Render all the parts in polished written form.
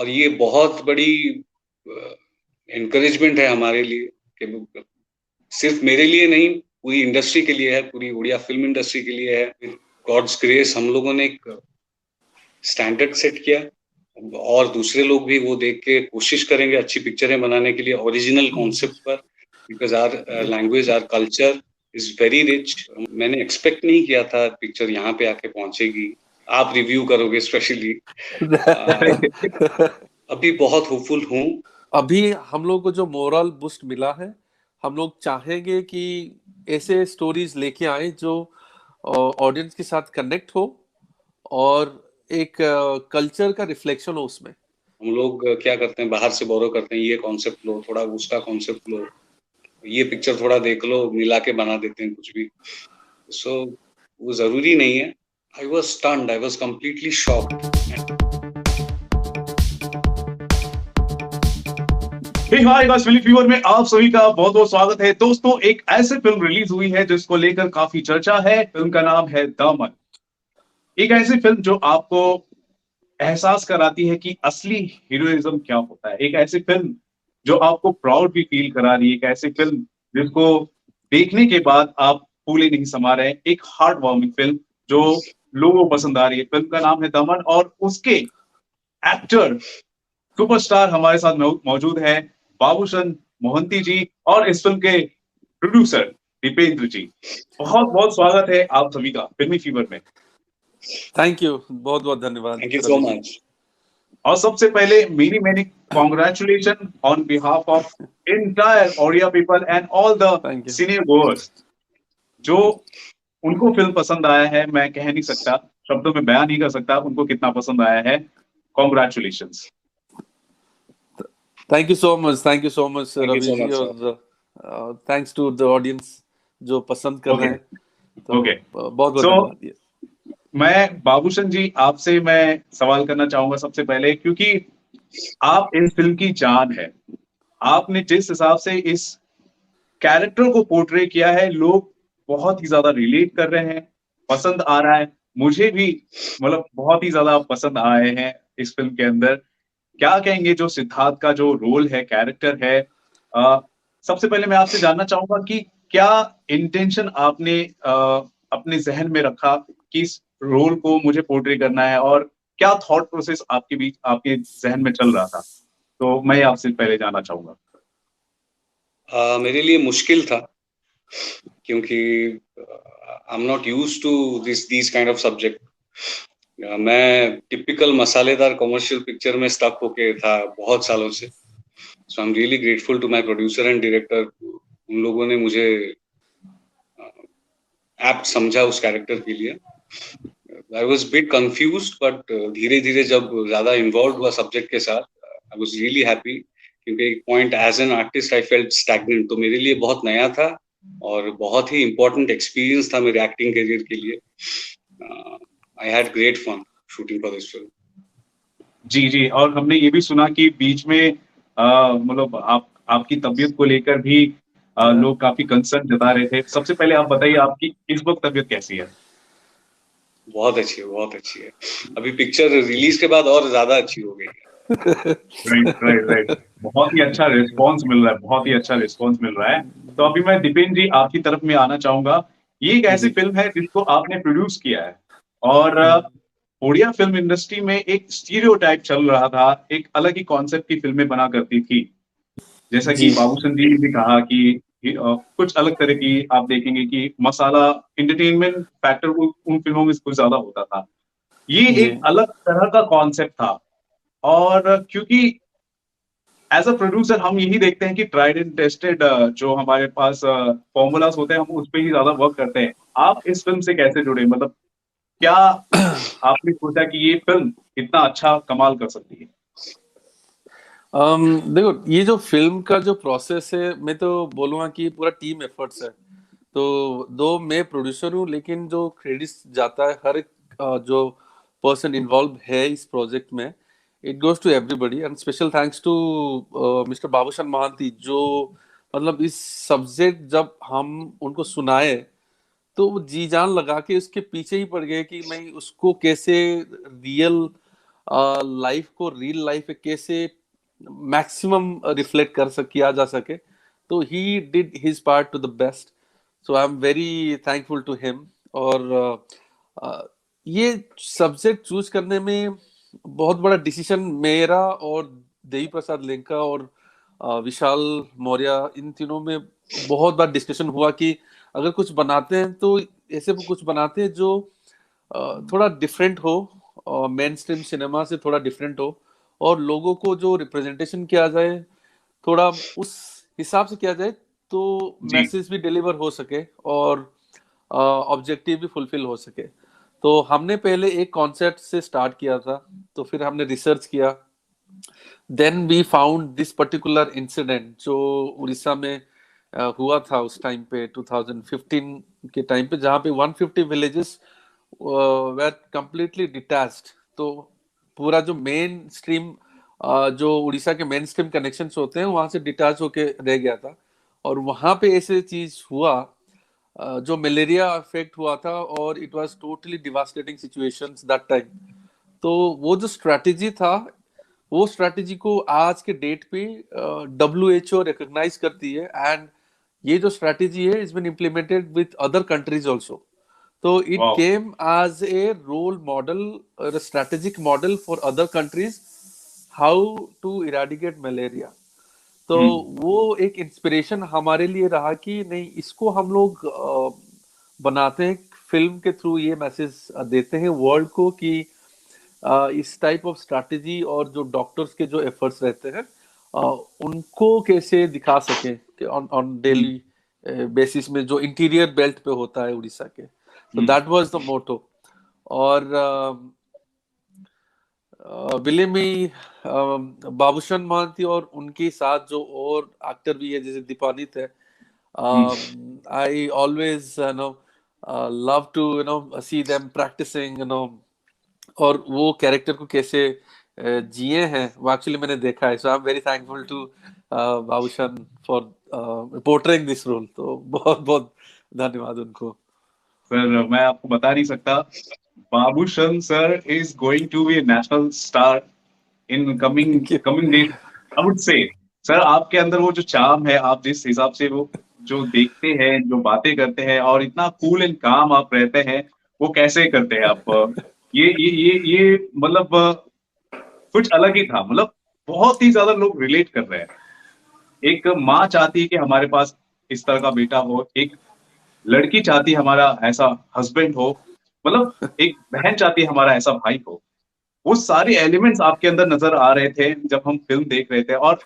और ये बहुत बड़ी एनकरेजमेंट है हमारे लिए कि सिर्फ मेरे लिए नहीं, पूरी इंडस्ट्री के लिए है, पूरी उड़िया फिल्म इंडस्ट्री के लिए है। विद गॉड्स ग्रेस हम लोगों ने एक स्टैंडर्ड सेट किया और दूसरे लोग भी वो देख के कोशिश करेंगे अच्छी पिक्चरें बनाने के लिए ओरिजिनल कॉन्सेप्ट पर, because our language, our culture is very rich. मैंने एक्सपेक्ट नहीं किया था पिक्चर यहाँ पे आके पहुंचेगी। आप रिव्यू करोगे स्पेशली। अभी बहुत होपफुल हूँ। अभी हम लोग को जो मोरल बूस्ट मिला है, हम लोग चाहेंगे कि ऐसे स्टोरीज लेके आए जो ऑडियंस के साथ कनेक्ट हो और एक कल्चर का रिफ्लेक्शन हो उसमें। हम लोग क्या करते हैं, बाहर से बोरो करते हैं, ये कॉन्सेप्ट लो, थोड़ा उसका कॉन्सेप्ट लो, ये पिक्चर थोड़ा देख लो, मिला के बना देते हैं कुछ भी। सो वो जरूरी नहीं है। I was stunned, I was completely shocked. Hi guys, film fever में आप सभी का बहुत बहुत स्वागत है। दोस्तों, एक ऐसी फिल्म रिलीज हुई है जिसको लेकर काफी चर्चा है। फिल्म का नाम है दामन। एक ऐसी फिल्म जो आपको एहसास कराती है कि असली हीरोइज्म क्या होता है। एक ऐसी फिल्म जो आपको प्राउड भी फील करा रही है। एक ऐसी फिल्म जिसको देखने के बाद आप फूले नहीं समा रहे। एक हार्ट वार्मिंग फिल्म जो लोगों को पसंद आ रही है। फिल्म का नाम है दमन और उसके एक्टर सुपरस्टार हमारे साथ मौजूद है, बाबूशन मोहंती जी, और इस फिल्म के प्रोड्यूसर दीपेंद्र जी। बहुत बहुत स्वागत है आप सभी का फिल्मी फीवर में। थैंक यू, बहुत बहुत धन्यवाद। Thank you so much. और सबसे पहले many many congratulation on behalf of entire Odia people and all the cine goers. जो उनको फिल्म पसंद आया है, मैं कह नहीं सकता, शब्दों में बयान नहीं कर सकता उनको कितना पसंद आया है। Congratulations. Thank you so much Ravi ji, और थैंक्स टू द ऑडियंस जो पसंद कर रहे हैं। तो बहुत बहुत धन्यवाद। मैं बाबूशन जी आपसे मैं सवाल करना चाहूंगा सबसे पहले, क्योंकि आप इस फिल्म की जान है। आपने जिस हिसाब से इस कैरेक्टर को पोर्ट्रे किया है, लोग बहुत ही ज्यादा रिलेट कर रहे हैं, पसंद आ रहा है। मुझे भी मतलब बहुत ही ज्यादा पसंद आए हैं इस फिल्म के अंदर। क्या कहेंगे जो सिद्धार्थ का जो रोल है, कैरेक्टर है। सबसे पहले मैं आपसे जानना चाहूंगा कि क्या इंटेंशन आपने अपने जहन में रखा कि इस रोल को मुझे पोर्ट्रे करना है, और क्या थॉट प्रोसेस आपके बीच, आपके जहन में चल रहा था। तो मैं आपसे पहले जानना चाहूंगा। मेरे लिए मुश्किल था क्योंकि I am not used to this kind of subject. मैं टिपिकल मसालेदार कमर्शियल पिक्चर में स्टक होके था बहुत सालों से। So I am really grateful to my producer and director. उन लोगों ने मुझे एप्ट समझा उस कैरेक्टर के लिए। I was bit confused, but धीरे धीरे जब ज्यादा इन्वॉल्व हुआ सब्जेक्ट के साथ, आई वॉज रियली हैप्पी। क्योंकि एक point as an artist I felt stagnant, तो मेरे लिए बहुत नया था और बहुत ही इम्पोर्टेंट एक्सपीरियंस था मेरे एक्टिंग करियर के लिए। I had great fun shooting for this film. जी जी, और हमने ये भी सुना कि बीच में मतलब आपकी तबीयत को लेकर भी लोग काफी कंसर्न जता रहे थे। सबसे पहले आप बताइए, आपकी इस वक्त तबीयत कैसी है? बहुत अच्छी है, बहुत अच्छी है। अभी पिक्चर रिलीज के बाद और ज्यादा अच्छी हो गई है। Right right right. बहुत ही अच्छा रिस्पॉन्स मिल रहा है, बहुत ही अच्छा रिस्पॉन्स मिल रहा है। तो अभी मैं दीपेंद्र जी आपकी तरफ में आना चाहूंगा। ये एक ऐसी फिल्म है जिसको आपने प्रोड्यूस किया है, और उड़िया फिल्म इंडस्ट्री में एक स्टीरियोटाइप चल रहा था, एक अलग ही कॉन्सेप्ट की फिल्में बना करती थी। जैसा कि बाबूसन जी ने भी कहा कि कुछ अलग तरह की आप देखेंगे कि मसाला इंटरटेनमेंट फैक्टर उन फिल्मों में कुछ ज्यादा होता था। ये एक अलग तरह का कॉन्सेप्ट था, और क्योंकि एज अ प्रोड्यूसर हम यही देखते हैं कि ट्राइड एंड टेस्टेड जो हमारे पास फॉर्मूलाज होते हैं, हम उस पर ही ज्यादा वर्क करते हैं। आप इस फिल्म से कैसे जुड़े? मतलब क्या आपने सोचा कि ये फिल्म इतना अच्छा कमाल कर सकती है? देखो, ये जो फिल्म का जो प्रोसेस है, मैं तो बोलूँगा कि पूरा टीम एफर्ट्स है। तो दो मैं प्रोड्यूसर हूँ, लेकिन जो क्रेडिट्स जाता है हर एक जो पर्सन इन्वॉल्व है इस प्रोजेक्ट में, it goes to everybody, and special thanks to mister Babushan Mohanty, जो मतलब इस सब्जेक्ट जब हम उनको सुनाए तो जी जान लगा के उसके पीछे ही पड़ गए कि मैं उसको कैसे रियल लाइफ को रियल लाइफ में कैसे मैक्सिमम रिफ्लेक्ट किया जा सके, तो he did his part to the best. So I am very thankful to him. और ये सब्जेक्ट चूज करने में बहुत बड़ा डिसीजन मेरा और देवी प्रसाद लेंका और विशाल मौर्य, इन तीनों में बहुत बार डिस्कशन हुआ कि अगर कुछ बनाते हैं तो ऐसे कुछ बनाते हैं जो थोड़ा डिफरेंट हो, मेन स्ट्रीम सिनेमा से थोड़ा डिफरेंट हो, और लोगों को जो रिप्रेजेंटेशन किया जाए थोड़ा उस हिसाब से किया जाए, तो मैसेज भी डिलीवर हो सके और ऑब्जेक्टिव भी फुलफिल हो सके. तो हमने पहले एक कॉन्सेप्ट से स्टार्ट किया था, तो फिर हमने रिसर्च किया. Then we found this particular incident Orissa उड़ीसा में हुआ था उस टाइम पे 2015 के टाइम पे, जहाँ पे 150 विलेजेस वेर कंप्लीटली डिटैच्ड. तो पूरा जो मेन स्ट्रीम जो उड़ीसा के मेन स्ट्रीम कनेक्शंस होते हैं वहां से डिटैच होके रह गया था. और वहां पे ऐसे चीज हुआ जो मलेरिया अफेक्ट हुआ था, और it was totally devastating situations that time. तो वो जो स्ट्रेटेजी था, वो स्ट्रेटेजी को आज के डेट पे WHO रिकॉग्नाइज करती है, एंड ये जो स्ट्रेटेजी है is been implemented with other countries also. तो it came as a role model, strategic model for other countries how to eradicate malaria. तो वो एक इंस्पिरेशन हमारे लिए रहा कि नहीं, इसको हम लोग बनाते हैं, फिल्म के थ्रू ये मैसेज देते हैं वर्ल्ड को कि इस टाइप ऑफ स्ट्रैटेजी और जो डॉक्टर्स के जो एफर्ट्स रहते हैं उनको कैसे दिखा सके ऑन डेली बेसिस में, जो इंटीरियर बेल्ट पे होता है उड़ीसा के. तो दैट वाज द मोटो. और विलेमी बाबूशन महांती और उनके साथ जो और एक्टर भी है जैसे दीपानित है, I always love to see them practising, और वो कैरेक्टर को कैसे जिए हैं वो एक्चुअली मैंने देखा है. So I am very thankful to Babushan for portraying this role. तो बहुत बहुत धन्यवाद उनको. सर मैं आपको बता नहीं सकता, Babushan sir is going to be a national star in coming days, I would say. Sir आपके अंदर वो जो चार्म है, आप जिस हिसाब से वो जो देखते हैं, जो बातें करते हैं, और इतना कूल एंड काम आप रहते हैं, वो कैसे करते हैं आप? ये मतलब कुछ अलग ही था. मतलब बहुत ही ज्यादा लोग रिलेट कर रहे हैं. एक माँ चाहती है कि हमारे पास इस तरह का बेटा हो, एक लड़की चाहती है हमारा ऐसा हस्बैंड हो, मतलब एक बहन चाहती है हमारा ऐसा भाई हो. वो सारे एलिमेंट्स आपके अंदर नजर आ रहे थे जब हम फिल्म देख रहे थे. और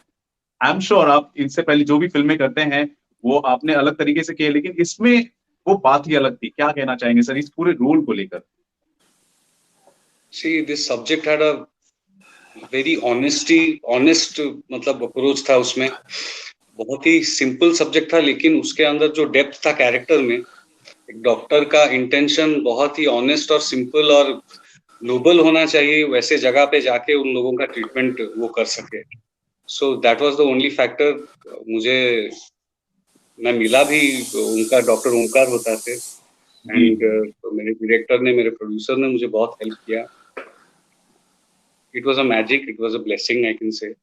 आई एम श्योर आप इनसे पहले जो भी फिल्में करते हैं वो आपने अलग तरीके से किए, लेकिन इसमें वो बात ही अलग थी. क्या कहना चाहेंगे सर इस पूरे रोल को लेकर? See, this subject had a very honest मतलब अप्रोच था उसमें. बहुत ही सिंपल सब्जेक्ट था, लेकिन उसके अंदर जो डेप्थ था कैरेक्टर में, एक डॉक्टर का इंटेंशन बहुत ही ऑनेस्ट और सिंपल और नोबल होना चाहिए, वैसे जगह पे जाके उन लोगों का ट्रीटमेंट वो कर सके. So that was the only factor. मुझे मैं मिला भी उनका डॉक्टर ओंकार होता थे, एंड तो मेरे डायरेक्टर ने, मेरे प्रोड्यूसर ने मुझे बहुत हेल्प किया. It was a magic, it was a blessing, I can say.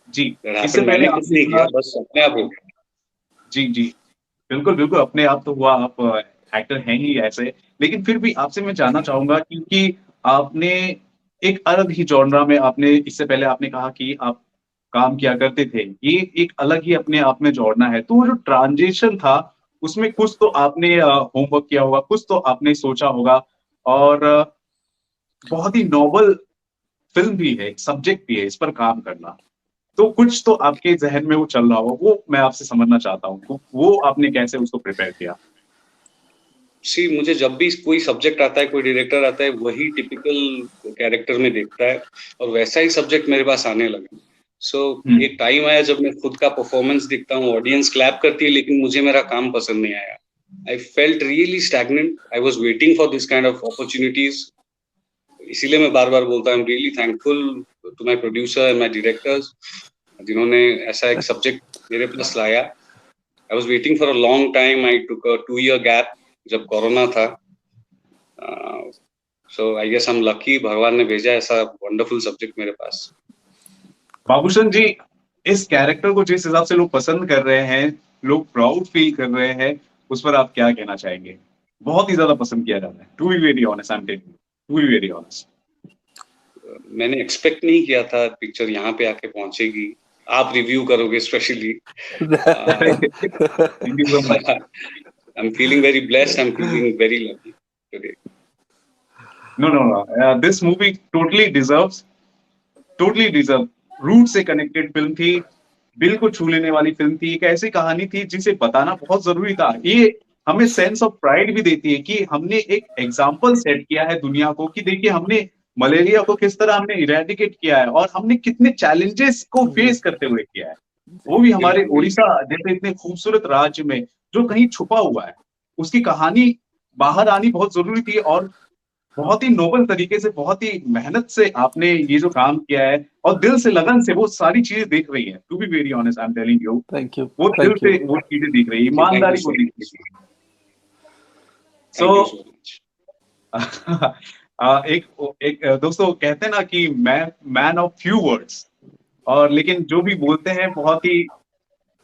जी, इससे पहले कुछ नहीं किया, बस अपने आप हो गया. जी जी, बिल्कुल बिल्कुल, अपने आप तो हुआ. आप एक्टर हैं ही ऐसे. लेकिन फिर भी आपसे मैं जानना चाहूंगा, क्योंकि आपने एक अलग ही जॉनरा में, आपने इससे पहले आपने कहा कि आप काम किया करते थे, ये एक अलग ही अपने आप में जोड़ना है. तो वो जो ट्रांजिशन था उसमें कुछ तो आपने होमवर्क किया होगा, कुछ तो आपने सोचा होगा, और बहुत ही नोबल फिल्म भी है, सब्जेक्ट भी है इस पर काम करना. तो कुछ तो आपके जहन में वो चल रहा हो, वो मैं आपसे समझना चाहता हूँ. वो आपने कैसे उसको प्रिपेयर किया? मुझे जब भी कोई सब्जेक्ट आता है, कोई डायरेक्टर आता है, वही टिपिकल कैरेक्टर में देखता है, और वैसा ही सब्जेक्ट मेरे पास आने लगा. एक टाइम आया जब मैं खुद का परफॉर्मेंस देखता हूँ, ऑडियंस क्लैप करती है, लेकिन मुझे मेरा काम पसंद नहीं आया. I felt really stagnant. I was waiting for this kind of opportunities. इसीलिए मैं बार बार बोलता हूँ, really thankful to my producer and my directors, जिन्होंने ऐसा एक सब्जेक्ट मेरे पास लाया. I was waiting for a long time. I took a 2-year gap जब कोरोना था. So I guess I am lucky, भगवान ने भेजा ऐसा वंडरफुल सब्जेक्ट मेरे पास। बाबूशन जी, इस कैरेक्टर को जिस हिसाब से लोग पसंद कर रहे हैं, लोग प्राउड फील कर रहे हैं, उस पर आप क्या कहना चाहेंगे? बहुत ही ज्यादा पसंद किया जाता है, to be very honest, I am telling you, to be very honest. मैंने एक्सपेक्ट नहीं किया था पिक्चर यहाँ पे आके पहुंचेगी, आप रिव्यू करोगे specially. Thank you so much. I am feeling very blessed, I am feeling very lucky today. No, this movie totally deserve, root से कनेक्टेड फिल्म थी, दिल को छू लेने वाली फिल्म थी, एक ऐसी कहानी थी जिसे बताना बहुत जरूरी था। ये हमें सेंस ऑफ प्राइड भी देती है कि हमने एक एग्जाम्पल सेट किया है दुनिया को कि देखिए हमने मलेरिया को किस तरह हमने इरेडिकेट किया है और हमने कितने चैलेंजेस को फेस करते हुए किया है, वो भी हमारे उड़ीसा जैसे इतने खूबसूरत राज्य में जो कहीं छुपा हुआ है। उसकी कहानी बाहर आनी बहुत जरूरी थी और बहुत ही नोबल तरीके से, बहुत ही मेहनत से आपने ये जो काम किया है और दिल से, लगन से वो सारी चीजें देख रही है। To be very honest, I am telling you, thank you, वो दिल थैंक से यू, वो चीजें दिख रही है, ईमानदारी को दिख रही है। Thank you so so much. एक एक दोस्तों कहते हैं ना कि मैन ऑफ फ्यू वर्ड्स, और लेकिन जो भी बोलते हैं बहुत ही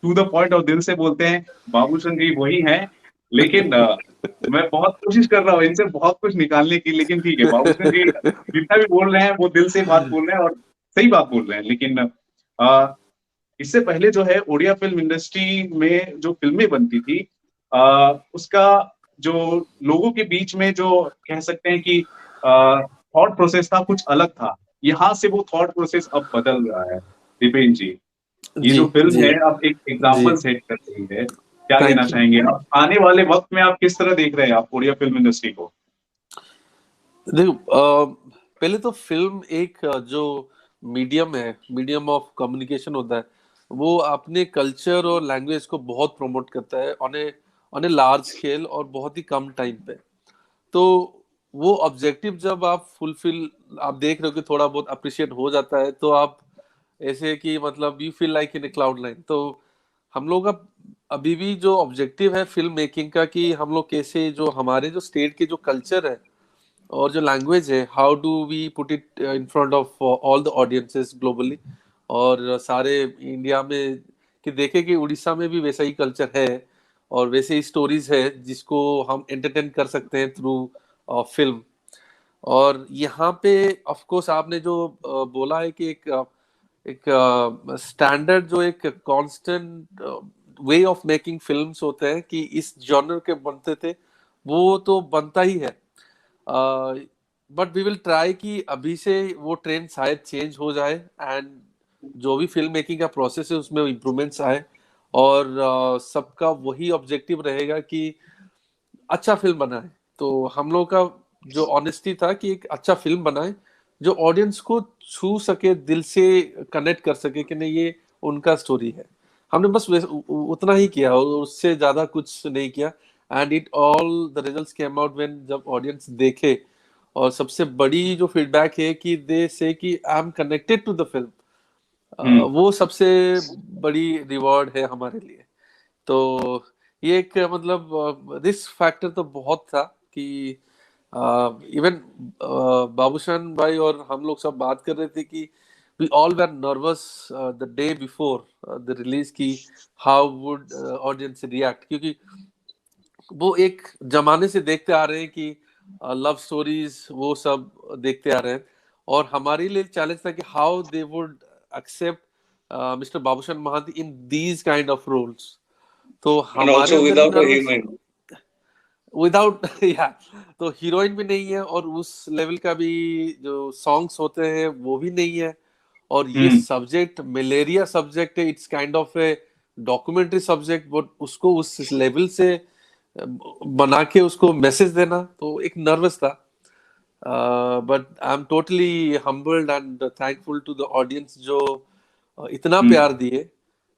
टू द पॉइंट और दिल से बोलते हैं। बाबूशन जी वही हैं, लेकिन मैं बहुत कोशिश कर रहा हूँ इनसे बहुत कुछ निकालने की, लेकिन ठीक है, बाबूशन जी जितना भी बोल रहे हैं वो दिल से बात बोल रहे हैं और सही बात बोल रहे हैं। लेकिन इससे पहले जो है उड़िया फिल्म इंडस्ट्री में जो फिल्में बनती थी, उसका जो लोगों के बीच में जो कह सकते हैं कि थॉट प्रोसेस था कुछ अलग था। यहाँ से वो थॉट प्रोसेस अब बदल रहा है। दीपेन जी, ये जी जो फिल्म जी है अब एक जी, एग्जाम्पल सेट कर रही है, क्या कहना थैंक यू। चाहेंगे आप? आने वाले वक्त में आप किस तरह देख रहे हैं आप उड़िया फिल्म इंडस्ट्री को? देखो, पहले तो फिल्म एक जो मीडियम है, मीडियम ऑफ कम्युनिकेशन होता है, वो अपने कल्चर और लैंग्वेज को बहुत प्रमोट करता है ऑन ए लार्ज स्केल और बहुत ही कम टाइम पे। तो वो ऑब्जेक्टिव जब आप फुलफिल, आप देख रहे हो कि थोड़ा बहुत अप्रिशिएट हो जाता है, तो आप ऐसे कि मतलब you feel like in A cloud line. तो हम लोग का अभी भी जो ऑब्जेक्टिव है फिल्म मेकिंग का, कि हम लोग कैसे जो हमारे जो स्टेट के जो कल्चर है और जो लैंग्वेज है, how do we put it in front of all the audiences globally, और सारे इंडिया में, कि देखे कि उड़ीसा में भी वैसा ही कल्चर है और वैसे ही स्टोरीज है जिसको हम एंटरटेन कर सकते हैं थ्रू फिल्म। और यहाँ पे ऑफ कोर्स आपने जो बोला है कि एक स्टैंडर्ड, जो एक constant way of making films होते हैं कि इस जॉनर के बनते थे, वो तो बनता ही है। बट वी विल ट्राई कि अभी से वो ट्रेंड शायद चेंज हो जाए, एंड जो भी फिल्म मेकिंग का प्रोसेस है उसमें इम्प्रूवमेंट्स आए, और सबका वही ऑब्जेक्टिव रहेगा कि अच्छा फिल्म बनाए। तो हम लोग का जो ऑनेस्टी था कि एक अच्छा फिल्म बनाए जो ऑडियंस को छू सके, दिल से कनेक्ट कर सके कि नहीं ये उनका स्टोरी है। हमने बस उतना ही किया और उससे ज्यादा कुछ नहीं किया। And it all the results came out when जब ऑडियंस देखे, और सबसे बड़ी जो फीडबैक है कि दे से कि I am connected to the film, वो सबसे बड़ी रिवॉर्ड है हमारे लिए। तो ये एक मतलब रिस्क फैक्टर तो बहुत था कि इवन बाबूशान भाई और हम लोग सब बात कर रहे थे कि we all were nervous the day before the release की हाउ वुड ऑडियंस रिएक्ट, क्योंकि वो एक जमाने से देखते आ रहे हैं कि लव स्टोरीज वो सब देखते आ रहे हैं, और हमारे लिए चैलेंज था कि how they would accept mister Babushan Mohanty in these kind of roles. तो and हमारे also अंदर भी without a nervous, heroine. Without या तो हीरोइन भी नहीं है और उस लेवल का भी जो सॉन्ग्स होते हैं वो भी नहीं है, और ये सब्जेक्ट मलेरिया सब्जेक्ट है, it's kind of A documentary subject, but उसको उस लेवल से बना के उसको मैसेज देना, तो एक नर्वस था। But I am totally humbled and thankful to the audience जो इतना प्यार दिए,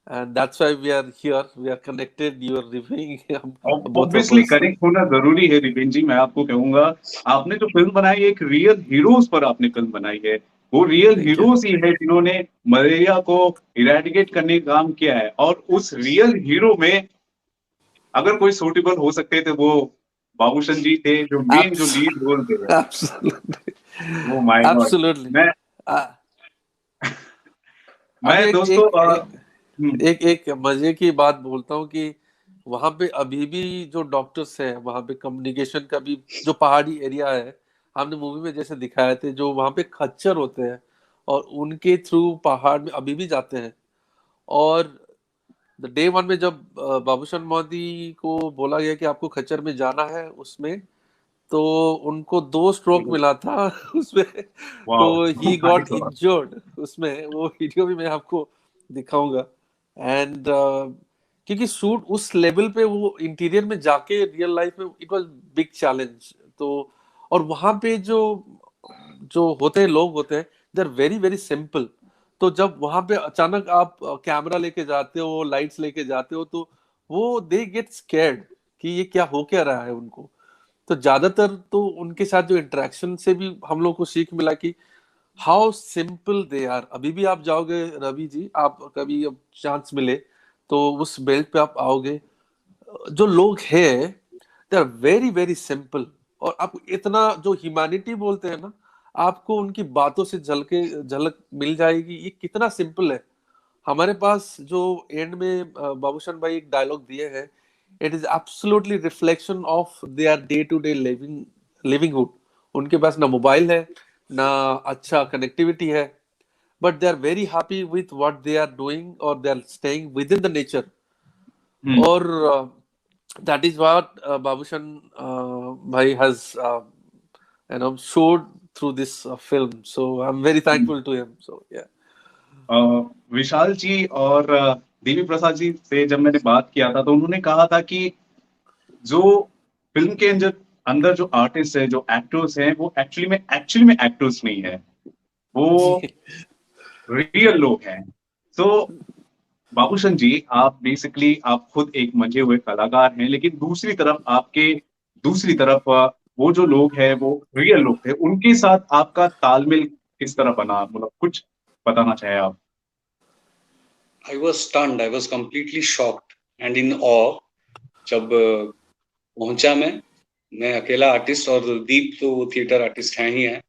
and that's why we are here, we are connected, you are reviewing both of obviously us. Connect होना जरूरी है दीपेन जी। मैं आपको कहूंगा, आपने जो फिल्म बनाई एक रियल हीरोज पर आपने फिल्म बनाई है, वो रियल Thank you. हीरोज ही है जिन्होंने मलेरिया को इरेडिकेट करने का काम किया है। और उस रियल हीरो में अगर कोई सूटेबल हो सकते थे वो बाबूशन जी थे जो मेन जो लीड रोल थे। Absolutely, oh my God. Absolutely. मैं एक दोस्तों एक एक एक मजे की बात बोलता हूँ कि वहां पे अभी भी जो डॉक्टर्स हैं, वहां पे कम्युनिकेशन का भी जो पहाड़ी एरिया है, हमने मूवी में जैसे दिखाए थे, जो वहां पे खच्चर होते हैं और उनके थ्रू पहाड़ में अभी भी जाते हैं। और डे वन में जब बाबूशान मोदी को बोला गया कि आपको खच्चर में जाना है उसमें, तो उनको 2 स्ट्रोक मिला था उसमें। तो वाओ, ही गॉट इंजर्ड उसमें, वो वीडियो भी मैं आपको दिखाऊंगा। एंड क्योंकि शूट उस लेवल पे, वो इंटीरियर में जाके रियल लाइफ में इट वाज बिग चैलेंज। तो और वहां पे जो जो होते हैं, लोग होते हैं, they are very very simple. तो जब वहां पे अचानक आप कैमरा लेके जाते हो, लाइट्स लेके जाते हो, तो वो दे गेट स्कैर्ड कि ये क्या हो क्या रहा है उनको। तो ज्यादातर तो उनके साथ जो इंटरेक्शन से भी हम लोग को सीख मिला कि हाउ सिंपल दे आर। अभी भी आप जाओगे रवि जी, आप कभी अब चांस मिले तो उस बेल्ट पे आप आओगे, जो लोग हैं they are very very simple. और आप इतना जो ह्यूमैनिटी बोलते हैं ना, आपको उनकी बातों से झलक मिल जाएगी, ये कितना सिंपल है। हमारे पास जो एंड में बाबूशान भाई एक डायलॉग दिए हैं, it is absolutely reflection of their day to day livinghood. उनके पास ना मोबाइल है, ना अच्छा कनेक्टिविटी है, but they are very happy with what they are doing, और they are staying with in the nature. और that is what Babushan bhai has showed through this film. So I'm very thankful to him. So yeah. विशाल जी और देवी प्रसाद जी से जब मैंने बात किया था तो उन्होंने कहा था कि जो फिल्म के अंदर जो आर्टिस्ट है, जो एक्टर्स हैं, वो एक्चुअली में एक्टर्स नहीं है, वो रियल लोग हैं। तो बाबूशन जी, आप बेसिकली आप खुद एक मंझे हुए कलाकार हैं, लेकिन दूसरी तरफ वो जो लोग हैं वो रियल लोग थे। उनके साथ आपका तालमेल किस तरह बना, मतलब कुछ बताना चाहे आप? I was stunned. I was completely shocked and in awe. जब पहुंचा मैं अकेला आर्टिस्ट, और दीप तो थिएटर आर्टिस्ट हैं ही हैं।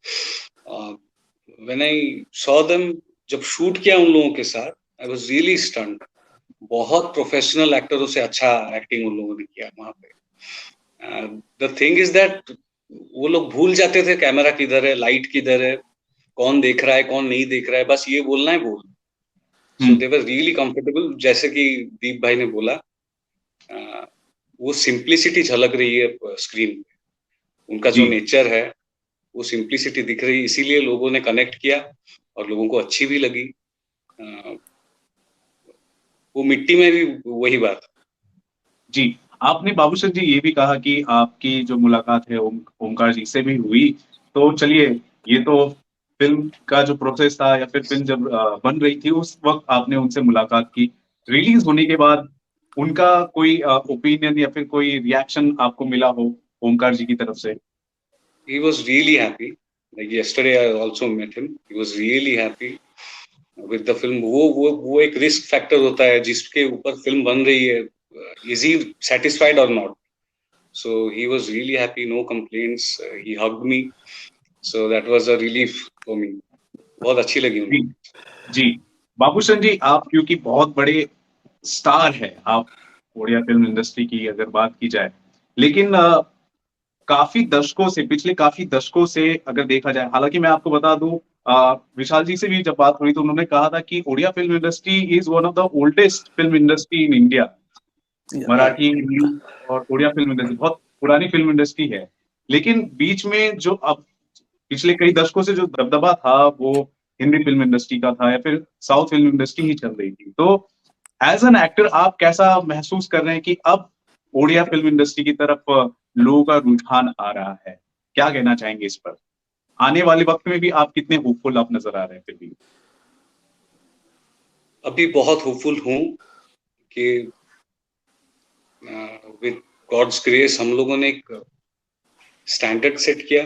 When I saw them, जब शूट किया उन लोगों के साथ, I was really stunned. बहुत प्रोफेशनल एक्टरों से अच्छा एक्टिंग उन लोगों ने किया वहां पे। द थिंग इज दैट वो लोग भूल जाते थे कैमरा किधर है, लाइट किधर है, कौन देख रहा है कौन नहीं देख रहा है, बस ये बोलना है बोल। सो दे वर रियली कंफर्टेबल। जैसे कि दीप भाई ने बोला, वो सिंप्लिसिटी झलक रही है स्क्रीन पे, उनका जो नेचर है वो सिंप्लिसिटी दिख रही है, इसीलिए लोगों ने कनेक्ट किया और लोगों को अच्छी भी लगी। वो मिट्टी में भी वही बात। जी, आपने बाबूशन जी ये भी कहा कि आपकी जो मुलाकात है ओमकार जी से भी हुई। तो चलिए, ये तो फिल्म का जो प्रोसेस था, या फिर फिल्म जब बन रही थी उस वक्त आपने उनसे मुलाकात की। रिलीज होने के बाद उनका कोई ओपिनियन या फिर कोई रिएक्शन आपको मिला हो ओमकार जी की तरफ से? He was really happy. Like yesterday I also met him. He was really happy with the film. वो एक रिस्क फैक्टर होता है जिसके ऊपर फिल्म बन रही है। Is he satisfied or not? So he was really happy. No complaints. He hugged me. So that was a relief for me. बहुत अच्छी लगी उनको। जी, बाबूशन जी, आप क्योंकि बहुत बड़े स्टार है, आप उड़िया फिल्म इंडस्ट्री की अगर बात की जाए, लेकिन पिछले काफी दशकों से अगर देखा जाए, हालांकि मैं आपको बता दूं, विशाल जी से भी जब बात हुई तो उन्होंने कहा था कि Odia film industry is one of the oldest film industry in India. Marathi, Hindi और उड़िया फिल्म इंडस्ट्री बहुत पुरानी फिल्म इंडस्ट्री है। लेकिन बीच में जो अब पिछले कई दशकों से जो दबदबा था वो हिंदी फिल्म इंडस्ट्री का था, या फिर साउथ फिल्म इंडस्ट्री ही चल रही थी। तो एज एन एक्टर आप कैसा महसूस कर रहे हैं कि अब ओडिया फिल्म इंडस्ट्री की तरफ लोगों का रुझान आ रहा है? क्या कहना चाहेंगे इस पर? आने वाले वक्त में भी आप कितने होपफुल आप नजर आ रहे हैं? फिर भी अभी बहुत होपफुल हूँ कि विद गॉड्स ग्रेस हम लोगों ने एक स्टैंडर्ड सेट किया,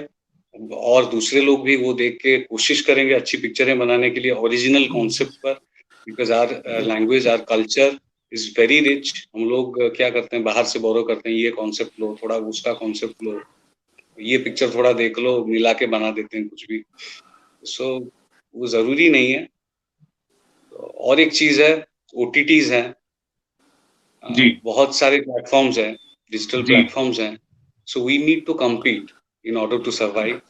और दूसरे लोग भी वो देख के कोशिश करेंगे अच्छी पिक्चरें बनाने के लिए ओरिजिनल कॉन्सेप्ट पर, because our language, our culture is very rich. हम लोग क्या करते हैं, बाहर से बोरो करते हैं, ये कॉन्सेप्ट लो, थोड़ा उसका कॉन्सेप्ट लो, ये पिक्चर थोड़ा देख लो, मिला के बना देते हैं कुछ भी। सो वो जरूरी नहीं है। और एक चीज है, ओटीटीज हैं, जी बहुत सारे प्लेटफॉर्म्स हैं, डिजिटल जी प्लेटफॉर्म्स हैं। So we need to compete in order to survive.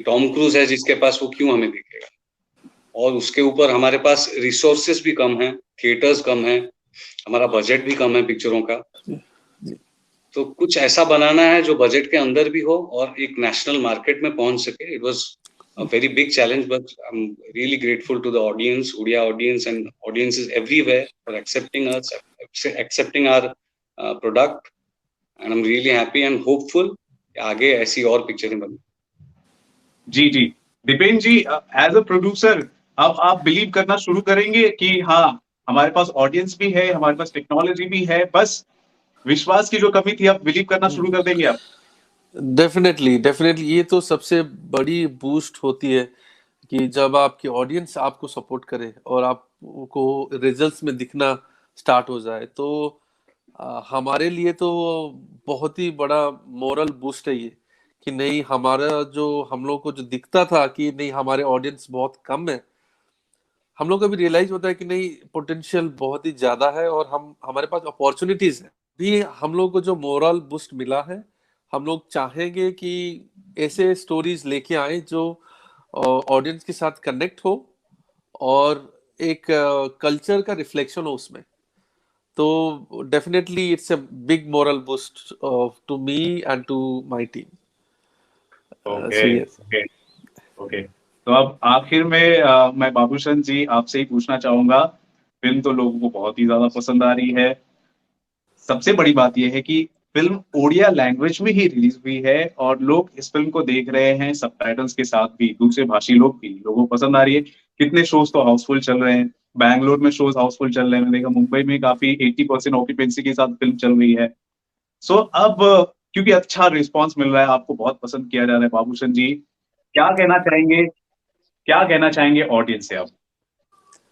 Tom Cruise है जिसके पास, वो क्यों हमें देखेगा? और उसके ऊपर हमारे पास रिसोर्सेस भी कम है, थिएटर्स कम है, हमारा बजट भी कम है पिक्चरों का। तो कुछ ऐसा बनाना है जो बजट के अंदर भी हो और एक नेशनल मार्केट में पहुंच सके। It was a very big challenge, but I'm really grateful to the audience, Odia audience, and audiences everywhere for accepting us, accepting our product, and I'm really happy and hopeful कि आगे ऐसी और पिक्चरें बने। जी जी दीपेन जी, as a producer अब आप believe करना शुरू करेंगे कि हाँ, हमारे पास ऑडियंस भी है, हमारे पास टेक्नोलॉजी भी है, बस विश्वास की जो कमी थी अब बिलीव करना शुरू कर देंगे आप? डेफिनेटली डेफिनेटली, ये तो सबसे बड़ी बूस्ट होती है कि जब आपकी ऑडियंस आपको सपोर्ट करे और आपको रिजल्ट्स में दिखना स्टार्ट हो जाए, तो हमारे लिए तो बहुत ही बड़ा मोरल बूस्ट है ये, कि नहीं, हमारा जो हम लोग को जो दिखता था कि नहीं हमारे ऑडियंस बहुत कम है, हम लोग को भी रियलाइज होता है कि नहीं, पोटेंशियल बहुत ही ज्यादा है और हमारे पास अपॉर्चुनिटीज है। भी हम लोग को जो मोरल बूस्ट मिला है, हम लोग चाहेंगे कि ऐसे स्टोरीज लेके आए जो ऑडियंस के साथ कनेक्ट हो और एक कल्चर का रिफ्लेक्शन हो उसमें। तो definitely it's a big moral boost to me and to my team. Okay so yes. Okay okay. तो अब आखिर में मैं बाबूशन जी आपसे ही पूछना चाहूंगा, फिल्म तो लोगों को बहुत ही ज्यादा पसंद आ रही है, सबसे बड़ी बात यह है कि फिल्म ओडिया लैंग्वेज में ही रिलीज हुई है और लोग इस फिल्म को देख रहे हैं सबटाइटल्स के साथ भी, दूसरे भाषी लोग भी, लोगों को पसंद आ रही है। कितने शोज तो हाउसफुल चल रहे हैं, बैंगलोर में शोज हाउसफुल चल रहे हैं, मैंने देखा मुंबई में काफी 80% ऑक्यूपेंसी के साथ फिल्म चल रही है। सो अब क्योंकि अच्छा रिस्पॉन्स मिल रहा है, आपको बहुत पसंद किया जा रहा है, बाबूशन जी क्या कहना चाहेंगे, क्या कहना चाहेंगे ऑडियंस से आप,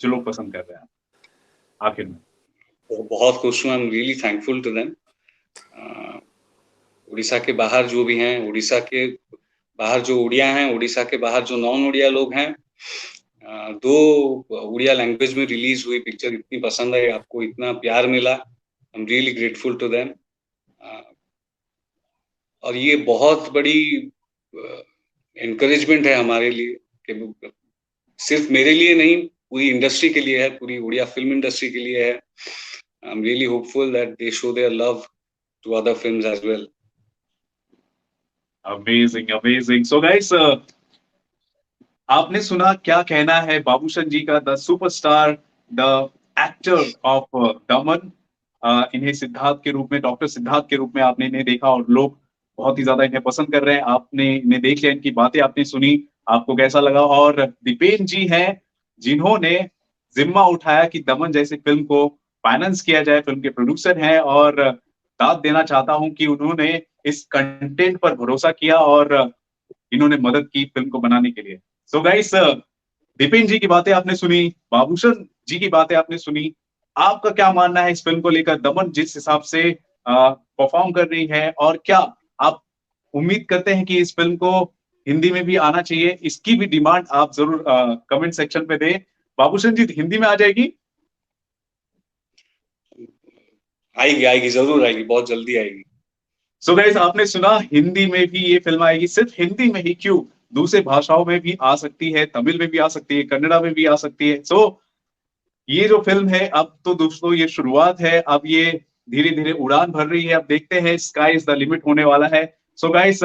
जो लोग पसंद कर रहे हैं आखिर में? तो बहुत खुश हूँ, I am really thankful to them. Orissa के बाहर जो भी हैं, उड़ीसा के बाहर जो उड़िया हैं, उड़ीसा के बाहर जो नॉन उड़िया लोग हैं, दो उड़िया लैंग्वेज में रिलीज हुई पिक्चर इतनी पसंद आई, आपको इतना प्यार मिला, I am really grateful to them. और ये बहुत बड़ी एनकरेजमेंट है हमारे लिए, कि सिर्फ मेरे लिए नहीं, पूरी इंडस्ट्री के लिए है, पूरी उड़िया फिल्म इंडस्ट्री के लिए है। I am really hopeful that they show their love to other films as well. Amazing amazing. So guys, आपने सुना क्या कहना है बाबूशन जी का, the superstar, the actor of Daman. इन्हें सिद्धार्थ के रूप में, डॉक्टर सिद्धार्थ के रूप में आपने इन्हें देखा और लोग बहुत ही ज्यादा इन्हें पसंद कर रहे हैं। आपने इन्हें देख लिया, इनकी बातें आपने सुनी, आपको कैसा लगा? और दीपेन जी हैं जिन्होंने जिम्मा उठाया कि दमन जैसी फिल्म को फाइनेंस किया जाए, फिल्म के प्रोड्यूसर हैं, और दाद देना चाहता हूं कि उन्होंने इस कंटेंट पर भरोसा किया और इन्होंने मदद की फिल्म को बनाने के लिए। सो गाइस, दीपेन जी की बातें आपने सुनी, बाबूशन जी की बातें आपने सुनी, आपका क्या मानना है इस फिल्म को लेकर? दमन जिस हिसाब से परफॉर्म कर रही है, और क्या आप उम्मीद करते हैं कि इस फिल्म को हिंदी में भी आना चाहिए? इसकी भी डिमांड आप जरूर कमेंट सेक्शन पे दें। बाबूशन जी, हिंदी में आ जाएगी? आएगी आएगी, जरूर आएगी, बहुत जल्दी आएगी। सो गाइस, आपने सुना, हिंदी में भी ये फिल्म आएगी। सिर्फ हिंदी में ही क्यों, दूसरे भाषाओं में भी आ सकती है, तमिल में भी आ सकती है, कन्नड़ा में भी आ सकती है। सो ये जो फिल्म है, अब तो दोस्तों ये शुरुआत है, अब ये धीरे धीरे उड़ान भर रही है, अब देखते हैं, स्काई इज द लिमिट होने वाला है। सो गाइस,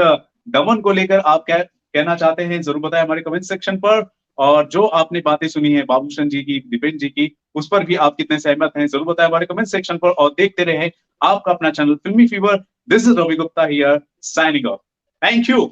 दमन को लेकर आप क्या कहना चाहते हैं जरूर बताएं हमारे कमेंट सेक्शन पर। और जो आपने बातें सुनी है बाबूशन जी की, दीपेन जी की, उस पर भी आप कितने सहमत हैं जरूर बताएं हमारे कमेंट सेक्शन पर। और देखते रहे आपका अपना channel Filmy Fever. This is Ravi Gupta here, signing off. Thank you.